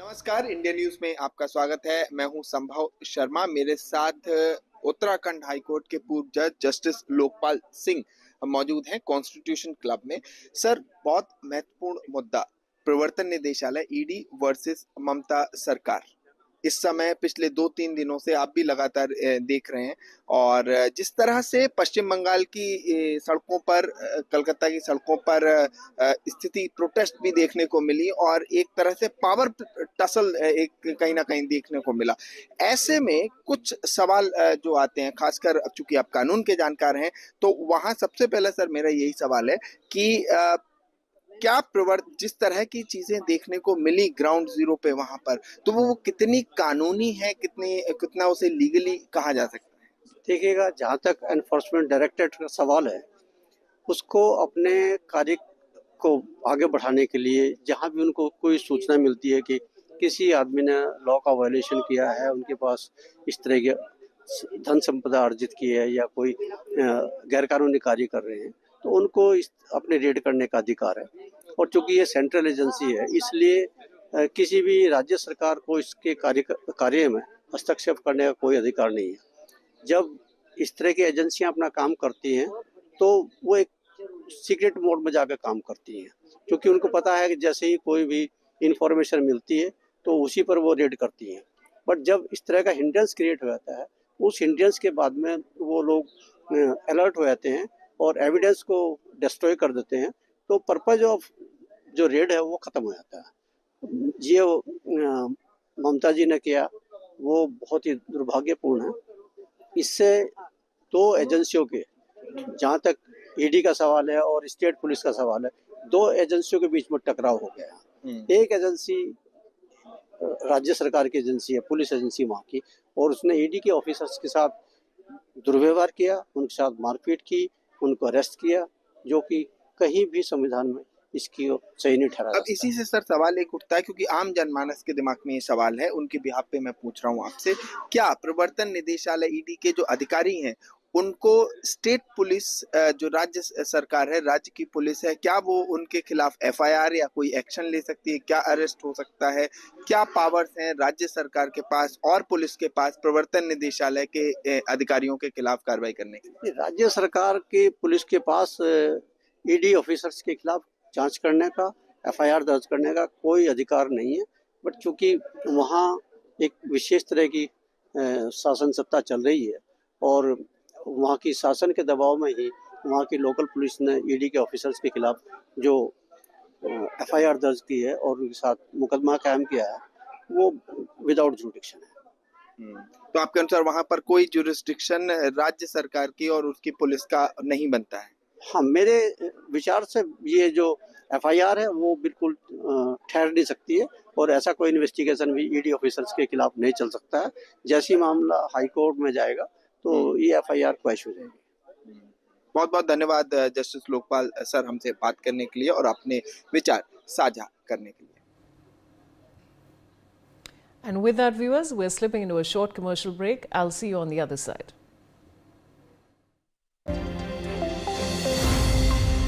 नमस्कार, India news में आपका स्वागत है। मैं हूं संभव शर्मा। मेरे साथ उत्तराखंड हाईकोर्ट के पूर्व जज जस्टिस लोकपाल सिंह मौजूद हैं कॉन्स्टिट्यूशन क्लब में। सर, बहुत महत्वपूर्ण मुद्दा, प्रवर्तन निदेशालय ईडी वर्सेस ममता सरकार। इस समय पिछले 2-3 दिनों से आप भी लगातार देख रहे हैं और जिस तरह से पश्चिम बंगाल की सड़कों पर, कलकत्ता की सड़कों पर स्थिति प्रोटेस्ट भी देखने को मिली और एक तरह से पावर टसल एक कहीं ना कहीं देखने को मिला। ऐसे में कुछ सवाल जो आते हैं, खासकर चूंकि आप कानून के जानकार हैं, तो वहां सबसे पहले सर मेरा यही सवाल है कि क्या जिस तरह की चीजें देखने को मिली ग्राउंड जीरो पे वहां पर, तो वो कितनी कानूनी है, कितना उसे लीगली कहा जा सकता है? देखिएगा, जहाँ तक एनफोर्समेंट डायरेक्टरेट का सवाल है, उसको अपने कार्य को आगे बढ़ाने के लिए जहाँ भी उनको कोई सूचना मिलती है कि किसी आदमी ने लॉ का वायलेशन किया है, उनके पास इस तरह के धन संपदा अर्जित की है या कोई गैरकानूनी कार्य कर रहे हैं, तो उनको अपने रेड करने का अधिकार है। और चूंकि ये सेंट्रल एजेंसी है, इसलिए किसी भी राज्य सरकार को इसके कार्य में हस्तक्षेप करने का कोई अधिकार नहीं है। जब इस तरह की एजेंसियां अपना काम करती हैं, तो वो एक सीक्रेट मोड में जाकर काम करती हैं, क्योंकि उनको पता है कि जैसे ही कोई भी इंफॉर्मेशन मिलती है तो उसी पर वो रेड करती हैं। बट जब इस तरह का हिंड्रेंस क्रिएट हो जाता है, उस हिंड्रेंस के बाद में वो लोग अलर्ट हो जाते हैं और एविडेंस को डिस्ट्रॉय कर देते हैं, तो पर्पज ऑफ जो रेड है वो खत्म हो जाता है। ये ममता जी ने किया, वो बहुत ही दुर्भाग्यपूर्ण है। इससे दो एजेंसियों के, जहाँ तक ईडी का सवाल है और स्टेट पुलिस का सवाल है, दो एजेंसियों के बीच में टकराव हो गया। एक एजेंसी राज्य सरकार की एजेंसी है, पुलिस एजेंसी वहाँ की, और उसने ईडी के ऑफिसर्स के साथ दुर्व्यवहार किया, उनके साथ मारपीट की, उनको अरेस्ट किया, जो कि कहीं भी संविधान में इसकी सही नहीं ठहरा। अब इसी से सर सवाल एक उठता है, क्योंकि आम जनमानस के दिमाग में ये सवाल है, उनके बिहाफ पे मैं पूछ रहा हूँ आपसे, क्या प्रवर्तन निदेशालय ईडी के जो अधिकारी हैं, उनको स्टेट पुलिस, जो राज्य सरकार है, राज्य की पुलिस है, क्या वो उनके खिलाफ एफआईआर या कोई एक्शन ले सकती है? क्या अरेस्ट हो सकता है? क्या पावर्स हैं राज्य सरकार के पास और पुलिस के पास प्रवर्तन निदेशालय के अधिकारियों के खिलाफ कार्रवाई करने की? राज्य सरकार की पुलिस के पास ईडी ऑफिसर्स के खिलाफ जांच करने का, एफआईआर दर्ज करने का कोई अधिकार नहीं है। बट चूंकि वहाँ एक विशेष तरह की शासन सत्ता चल रही है और वहाँ की शासन के दबाव में ही वहाँ की लोकल पुलिस ने ईडी के ऑफिसर्स के खिलाफ जो एफआईआर दर्ज की है और उनके साथ मुकदमा कायम किया है, वो विदाउट जुरिडिक्शन है। तो आपके अनुसार वहां पर कोई जुरिस्डिक्शन राज्य सरकार की और उसकी पुलिस का नहीं बनता है? हाँ, मेरे विचार से ये जो एफआईआर है वो बिल्कुल ठहर नहीं सकती है और ऐसा कोई इन्वेस्टिगेशन भी ईडी ऑफिसर्स के खिलाफ नहीं चल सकता है। जैसे ही मामला हाई कोर्ट में जाएगा तो ये एफआईआर क्वैश हो जाएगी। बहुत बहुत धन्यवाद जस्टिस लोकपाल सर, हमसे बात करने के लिए और अपने विचार साझा करने के लिए। And with that, viewers, we're slipping into a short commercial break. I'll see you on the other side.